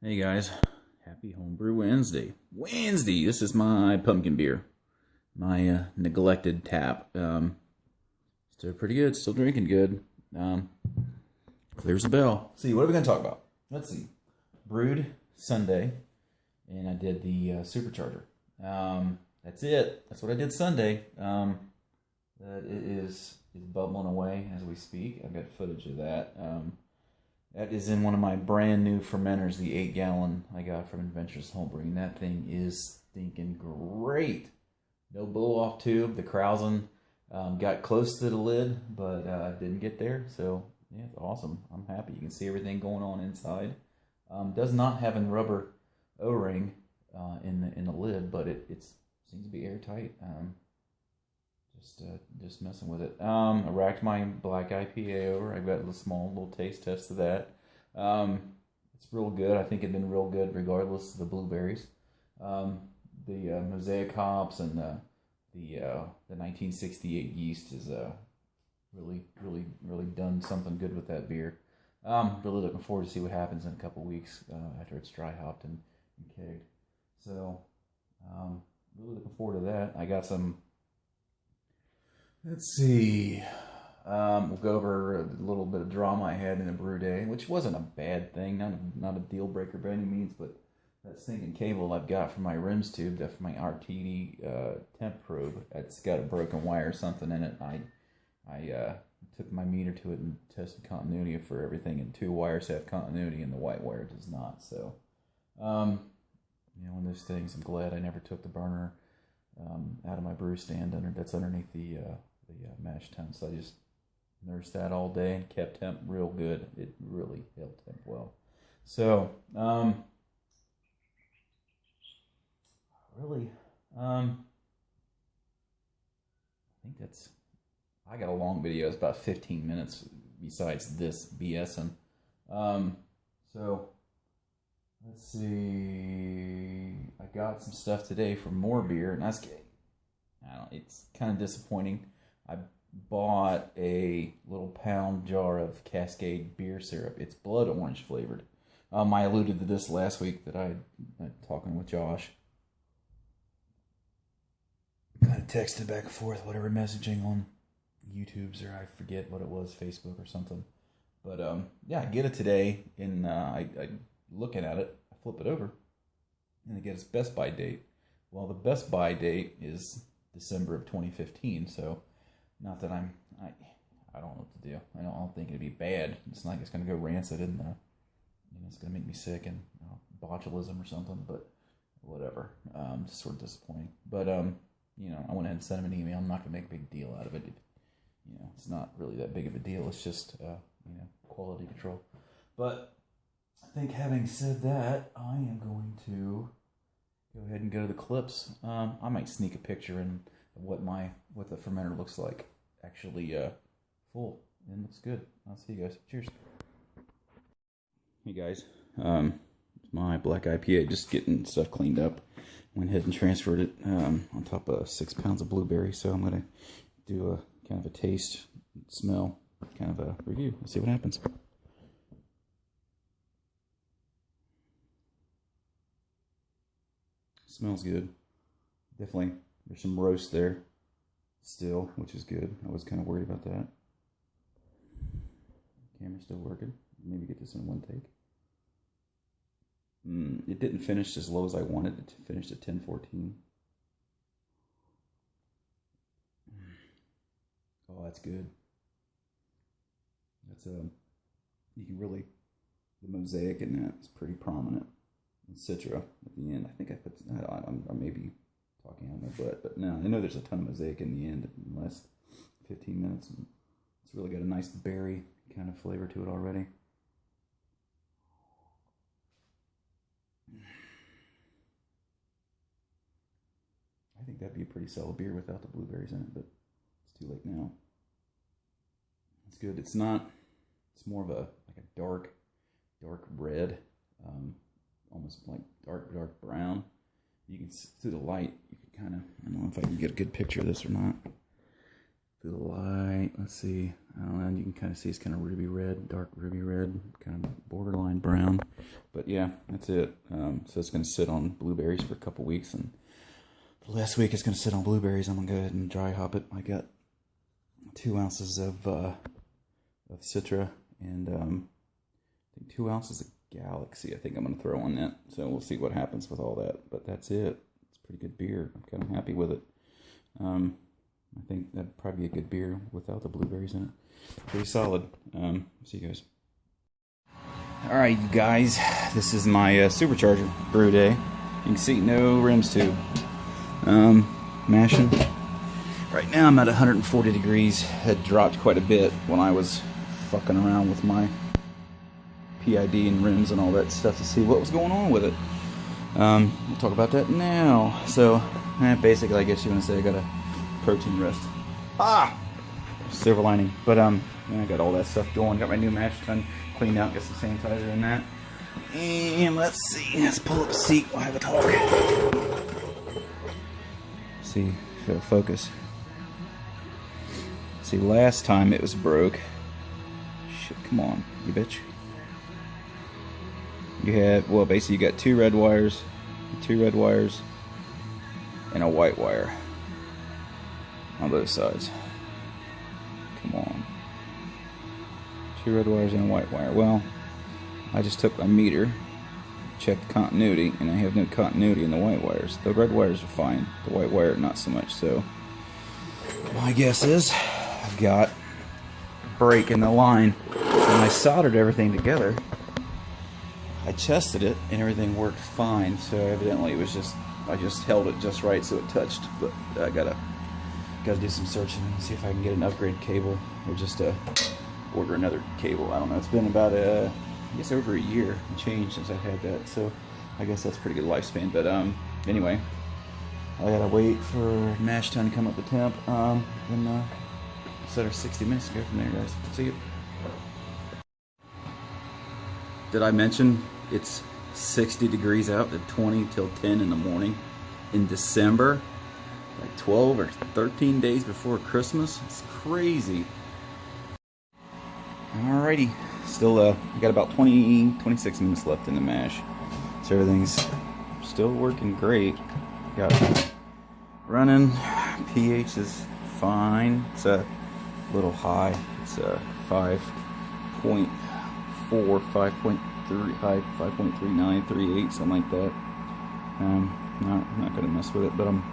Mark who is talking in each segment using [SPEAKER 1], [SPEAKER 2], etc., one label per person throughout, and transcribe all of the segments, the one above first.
[SPEAKER 1] Hey guys, happy Homebrew Wednesday. This is my pumpkin beer. My neglected tap. Still pretty good, still drinking good. Clears the bell. See, what are we going to talk about? Let's see. Brewed Sunday, and I did the Supercharger. That's it. That's what I did Sunday. It is bubbling away as we speak. I've got footage of that. That is in one of my brand new fermenters, the 8-gallon I got from Adventures Homebrewing. That thing is stinking great. No blow off tube. The Krausen got close to the lid, but didn't get there. So yeah, it's awesome. I'm happy. You can see everything going on inside. Does not have a rubber O-ring in the lid, but it seems to be airtight. Just messing with it. I racked my black IPA over. I've got a small little taste test of that. It's real good. I think it'd been real good regardless of the blueberries. The mosaic hops and the 1968 yeast is really done something good with that beer. Really looking forward to see what happens in a couple weeks after it's dry hopped and kegged. So really looking forward to that. I got some. Let's see. We'll go over a little bit of drama I had in a brew day, which wasn't a bad thing, not a deal breaker by any means, but that stinking cable I've got for my rims tube, for my RTD temp probe, it's got a broken wire or something in it. I took my meter to it and tested continuity for everything, and 2 wires have continuity and the white wire does not. So, one of those things. I'm glad I never took the burner out of my brew stand that's underneath the mash tun. So I just nursed that all day and kept temp real good. It really held temp well. So really, I think I got a long video. It's about 15 minutes besides this BSing. So let's see. I got some stuff today for more beer, and it's kind of disappointing. I bought a little pound jar of Cascade beer syrup. It's blood orange flavored. I alluded to this last week that I talking with Josh. Kind of texted back and forth, whatever messaging on YouTube's, or I forget what it was, Facebook or something. But yeah, I get it today, and I looking at it, I flip it over, and I get its Best Buy date. Well, the Best Buy date is December of 2015, so not that I don't know what to do. I don't think it'd be bad. It's not like it's going to go rancid and it's going to make me sick and botulism or something, but whatever. Just sort of disappointing. But I went ahead and sent him an email. I'm not going to make a big deal out of it. It's not really that big of a deal. It's just quality control. But I think having said that, I am going to go ahead and go to the clips. I might sneak a picture in of what the fermenter looks like actually full, and looks good. I'll see you guys. Cheers. Hey guys, my black IPA, just getting stuff cleaned up. Went ahead and transferred it on top of 6 pounds of blueberry. So I'm gonna do a kind of a taste, smell, kind of a review. Let's see what happens. Smells good. Definitely, there's some roast there still, which is good. I was kind of worried about that. Camera's still working. Maybe get this in one take. It didn't finish as low as I wanted it to. Finished at 10:14. Oh, that's good. That's you can really, the mosaic in that is pretty prominent. And Citra at the end. I think I put, I may be talking on my butt, but no, I know there's a ton of mosaic in the end in the last 15 minutes. And it's really got a nice berry kind of flavor to it already. I think that'd be a pretty solid beer without the blueberries in it, but it's too late now. It's good. It's more of a dark red, almost like dark brown. You can, through the light, you can kind of, I don't know if I can get a good picture of this or not. Through the light, let's see. And you can kind of see it's kind of ruby red, dark ruby red, kind of borderline brown. But yeah, that's it. So it's going to sit on blueberries for a couple weeks, and the last week it's going to sit on blueberries. I'm going to go ahead and dry hop it. I got 2 ounces of Citra and I think 2 ounces of Galaxy. I think I'm going to throw on that. So we'll see what happens with all that. But that's it. It's pretty good beer. I'm kind of happy with it. I think that'd probably be a good beer without the blueberries in it. Pretty solid. See you guys. Alright, you guys. This is my Supercharger brew day. You can see no rims tube. Mashing. Right now I'm at 140 degrees. Had dropped quite a bit when I was fucking around with my PID and rims and all that stuff to see what was going on with it. We'll talk about that now. So, basically, I guess you want to say I got a protein rest. Silver lining. But I got all that stuff going. Got my new mash tun cleaned out. Got some sanitizer in that. And let's see. Let's pull up a seat. We'll have a talk. See if it'll focus. See, last time it was broke. Shit, come on, you bitch. You had, well, basically you got 2 red wires, and a white wire on both sides. Come on. 2 red wires and a white wire. Well, I just took my meter, checked continuity, and I have no continuity in the white wires. The red wires are fine, the white wire not so much. So my guess is I've got a break in the line. When I soldered everything together, I tested it and everything worked fine. So evidently it was just, I just held it just right so it touched. But I gotta do some searching and see if I can get an upgrade cable or just order another cable. I don't know. It's been about I guess over a year and change since I had that. So I guess that's a pretty good lifespan. But anyway, I gotta wait for mash tun to come up to temp. And set her 60 minutes to go from there, guys. See you. Did I mention it's 60 degrees out at 20 till 10 in the morning in December? Like 12 or 13 days before Christmas? It's crazy. Alrighty. Still, we got about 26 minutes left in the mash. So everything's still working great. Got it running. pH is fine. It's a little high. It's 5.4, 5.3, 5.39, 38, something like that. Not gonna mess with it, but I'm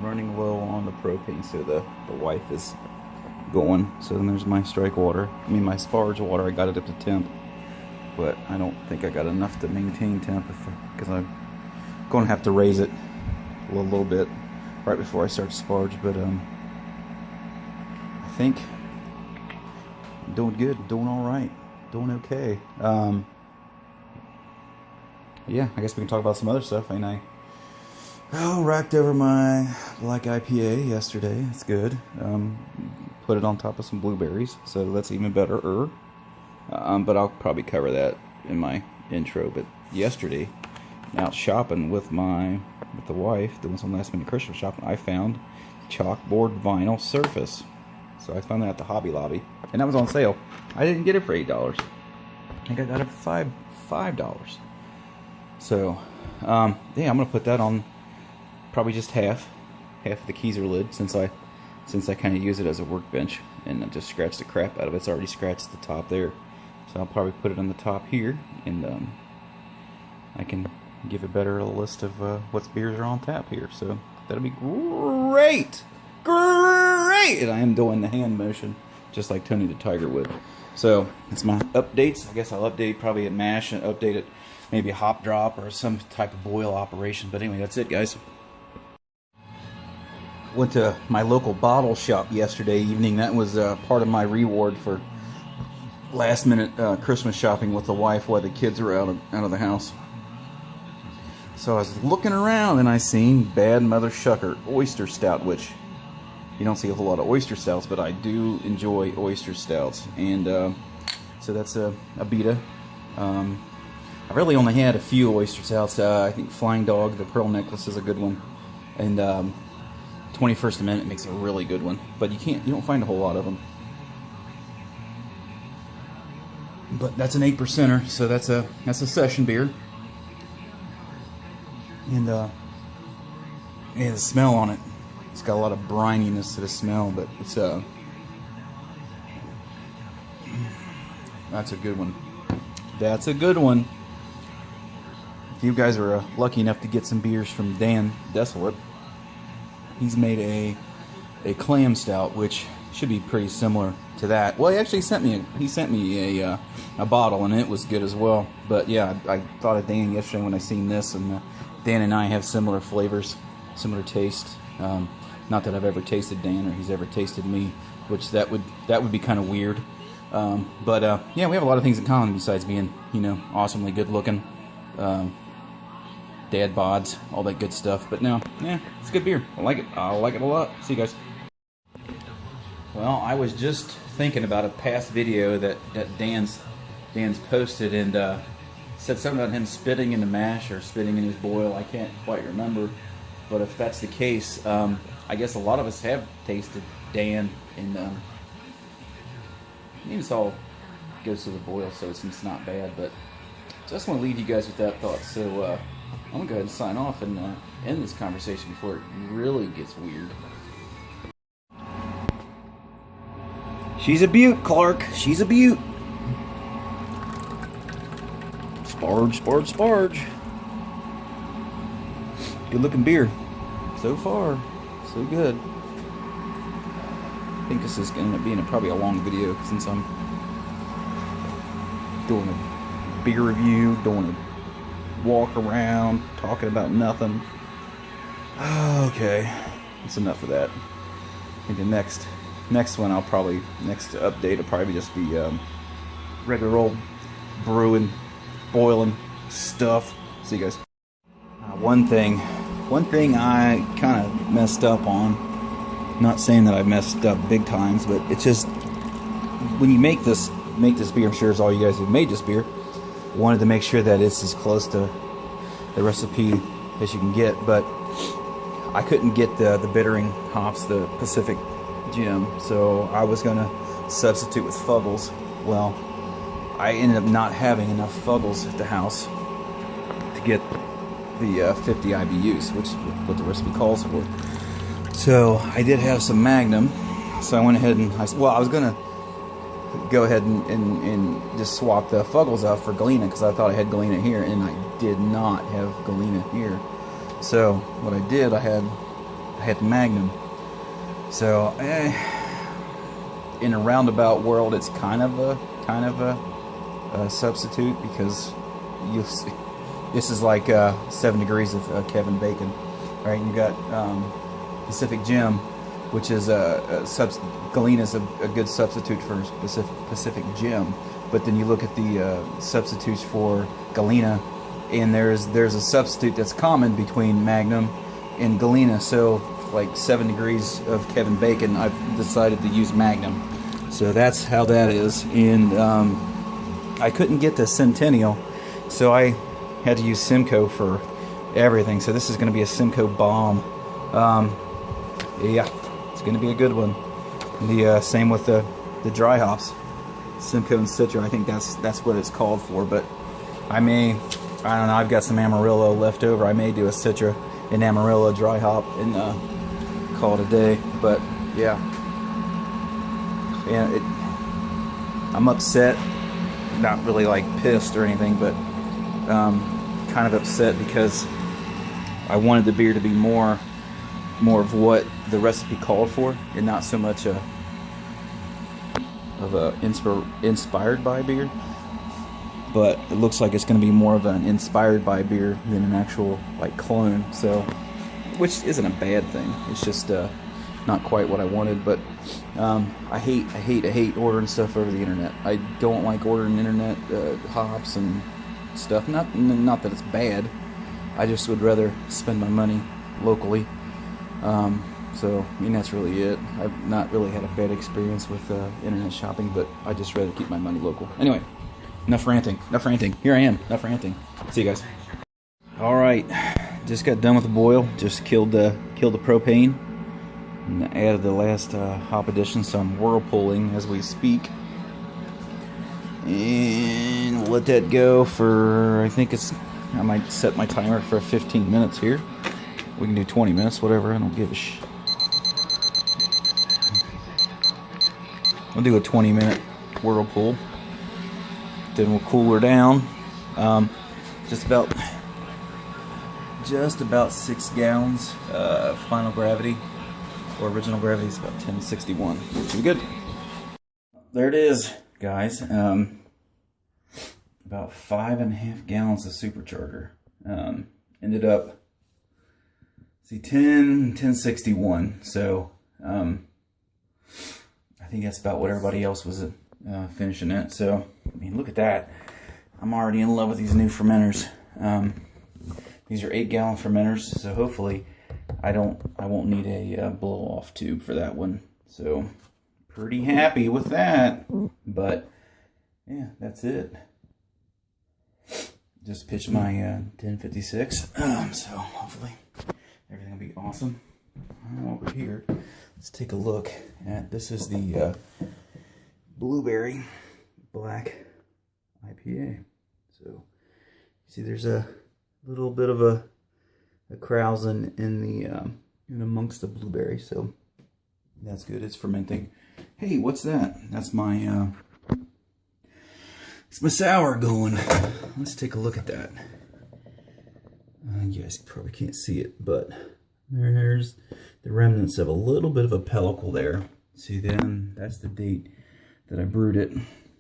[SPEAKER 1] running low on the propane, so the wife is going. So then there's my strike water. I mean my sparge water. I got it up to temp, but I don't think I got enough to maintain temp because I'm going to have to raise it a little bit right before I start to sparge. But I think I'm doing good, doing all right, doing okay. Yeah, I guess we can talk about some other stuff. And I racked over my black IPA yesterday. It's good. Put it on top of some blueberries, so that's even better. But I'll probably cover that in my intro. But yesterday, out shopping with the wife, doing some last minute Christmas shopping, I found chalkboard vinyl surface. So I found that at the Hobby Lobby, and that was on sale. I didn't get it for $8. I think I got it for $5. So yeah, I'm gonna put that on probably just half of the Keyser lid, since I kind of use it as a workbench and just scratch the crap out of it. It's already scratched the top there, so I'll probably put it on the top here, and I can give a better list of what beers are on tap here. So that'll be great. And I am doing the hand motion just like Tony the Tiger would. So that's my updates. I guess I'll update probably at mash and update it maybe a hop drop or some type of boil operation. But anyway, that's it, guys. Went to my local bottle shop yesterday evening. That was part of my reward for last minute Christmas shopping with the wife while the kids were out of the house. So I was looking around and I seen Bad Mother Shucker Oyster Stout, which you don't see a whole lot of oyster stouts, but I do enjoy oyster stouts. And so that's a beta. I really only had a few oyster stouts. I think Flying Dog, the Pearl Necklace, is a good one. And 21st Amendment makes a really good one, but you don't find a whole lot of them. But that's an 8%er, so that's a session beer. And yeah, the smell on it, it's got a lot of brininess to the smell, but it's that's a good one. That's a good one. If you guys are lucky enough to get some beers from Dan Desolate, he's made a clam stout, which should be pretty similar to that. Well, he actually sent me a bottle, and it was good as well. But yeah, I thought of Dan yesterday when I seen this, and Dan and I have similar flavors, similar taste. Not that I've ever tasted Dan or he's ever tasted me, which that would be kind of weird. But yeah, we have a lot of things in common besides being, awesomely good looking, dad bods, all that good stuff. But no, yeah, it's good beer. I like it. I like it a lot. See you guys. Well, I was just thinking about a past video that Dan's posted, and said something about him spitting in the mash or spitting in his boil. I can't quite remember, but if that's the case, I guess a lot of us have tasted Dan, and this all goes to the boil, so it's not bad. But just want to leave you guys with that thought. So I'm gonna go ahead and sign off and end this conversation before it really gets weird. She's a beaut, Clark. She's a beaut. Sparge, sparge, sparge. Good looking beer. So far, so good. I think this is going to end up being probably a long video since I'm doing a beer review, doing a walk around, talking about nothing. Okay, that's enough of that. I think the next one next update will probably just be regular old brewing, boiling stuff. See you guys. One thing I kind of messed up on. Not saying that I messed up big times, but it's just when you make this beer, I'm sure it's all you guys who made this beer, wanted to make sure that it's as close to the recipe as you can get, but I couldn't get the bittering hops, the Pacific Gem, so I was gonna substitute with Fuggles. Well, I ended up not having enough Fuggles at the house to get the 50 IBUs, which is what the recipe calls for. So I did have some Magnum, so I went ahead and I was gonna go ahead and just swap the Fuggles out for Galena, because I thought I had Galena here, and I did not have Galena here. So what I did, I had Magnum. So in a roundabout world, it's kind of a substitute, because you see, this is like 7 degrees of Kevin Bacon, right? And you got Pacific Gem, which is Galena's a good substitute for Pacific Gem. But then you look at the substitutes for Galena, and there's a substitute that's common between Magnum and Galena. So like 7 degrees of Kevin Bacon, I've decided to use Magnum. So that's how that is. And I couldn't get the Centennial, so I had to use Simcoe for everything. So this is going to be a Simcoe bomb. Yeah, it's going to be a good one. The same with the dry hops, Simcoe and Citra. I think that's what it's called for. But I don't know, I've got some Amarillo left over. I may do a Citra and Amarillo dry hop and call it a day. But yeah, I'm upset, not really like pissed or anything, but kind of upset because I wanted the beer to be more of what the recipe called for, and not so much of a inspired by beer. But it looks like it's going to be more of an inspired by beer than an actual like clone. So, which isn't a bad thing. It's just not quite what I wanted. But I hate ordering stuff over the internet. I don't like ordering internet hops and stuff. Not that it's bad. I just would rather spend my money locally. So that's really it. I've not really had a bad experience with internet shopping, but I just rather keep my money local. Anyway, enough ranting. Here I am. Enough ranting. See you guys. All right, just got done with the boil. Just killed the propane. And I added the last hop addition, so I'm whirlpooling as we speak. And we'll let that go for, I might set my timer for 15 minutes here. We can do 20 minutes, whatever, I don't give a shit. We'll do a 20-minute whirlpool. Then we'll cool her down. Just about 6 gallons. Final gravity or original gravity is about 1061. Should be good. There it is, guys. About 5.5 gallons of Supercharger. Ended up 1061. So I think that's about what everybody else was finishing at. So I mean, look at that. I'm already in love with these new fermenters. These are 8-gallon fermenters, so hopefully I won't need a blow-off tube for that one. So pretty happy with that. But yeah, that's it. Just pitched my 1056. So hopefully everything will be awesome. Over here, let's take a look at, this is the Blueberry Black IPA. So see, there's a little bit of a krausen in amongst the blueberry, so that's good. It's fermenting. Hey, what's that? That's my it's my sour going. Let's take a look at that. You guys probably can't see it, but there's the remnants of a little bit of a pellicle there. See, then that's the date that I brewed it.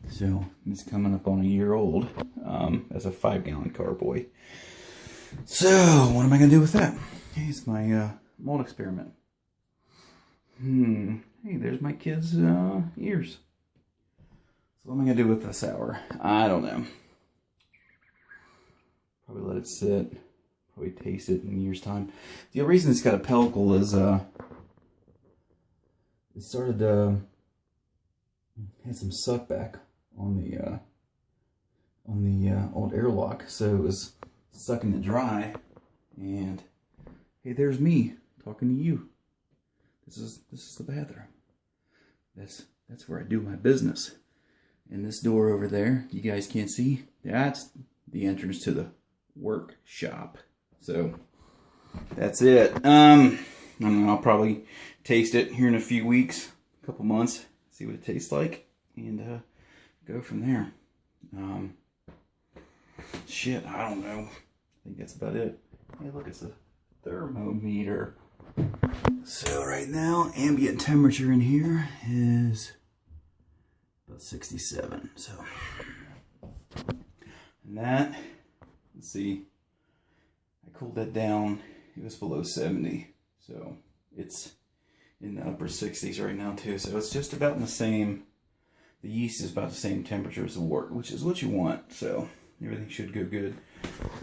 [SPEAKER 1] So it's coming up on a year old as a 5-gallon carboy. So what am I gonna do with that? Hey, it's my mold experiment. Hey, there's my kid's ears. So what am I gonna do with the sour? I don't know. Probably let it sit. Probably taste it in a year's time. The reason it's got a pellicle is it started had some suck back on the old airlock, so it was sucking it dry. And hey, there's me talking to you. This is the bathroom. That's where I do my business. And this door over there, you guys can't see, that's the entrance to the workshop. So that's it. I don't know, I'll probably taste it here in a few weeks, a couple months, see what it tastes like, and go from there. Shit, I don't know. I think that's about it. Hey, look, it's a thermometer. So right now, ambient temperature in here is about 67. So, and that, let's see, I cooled that down. It was below 70. So it's in the upper 60s right now too. So it's just about in the same, the yeast is about the same temperature as the wort, which is what you want. So everything should go good.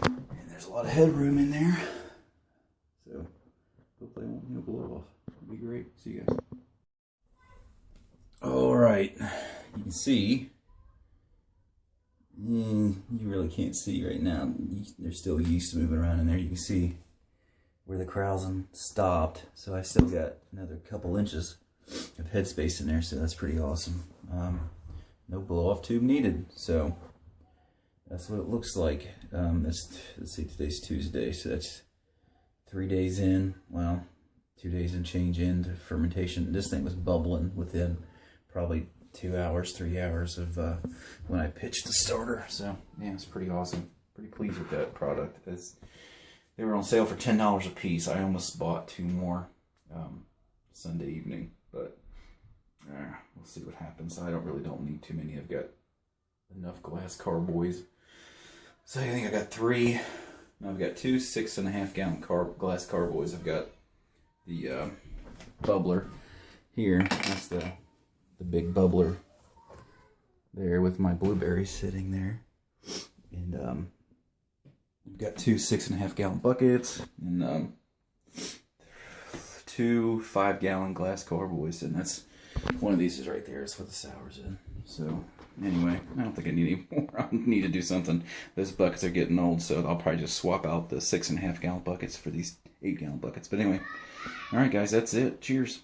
[SPEAKER 1] And there's a lot of headroom in there. So hopefully I won't blow off. It'll be great. See you guys. All right. You can see. You really can't see right now. There's still yeast moving around in there. You can see where the krausen stopped. So I still got another couple inches of headspace in there. So that's pretty awesome. No blow-off tube needed. So that's what it looks like. Let's see, today's Tuesday, so that's 3 days in. Well, 2 days and change into fermentation. This thing was bubbling within probably 2 hours, 3 hours of when I pitched the starter. So yeah, it's pretty awesome. Pretty pleased with that product. They were on sale for $10 a piece. I almost bought 2 more Sunday evening, but we'll see what happens. I don't need too many. I've got enough glass carboys. So I think I got 3. Now I've got 2 6.5 gallon glass carboys. I've got the bubbler here. That's the big bubbler there with my blueberries sitting there. And I've got 2 6.5 gallon buckets and 2 5-gallon glass carboys, and that's one of these is right there. It's what the sour's in. So anyway, I don't think I need any more. I need to do something. Those buckets are getting old, so I'll probably just swap out the 6.5 gallon buckets for these 8-gallon buckets. But anyway, all right, guys, that's it. Cheers.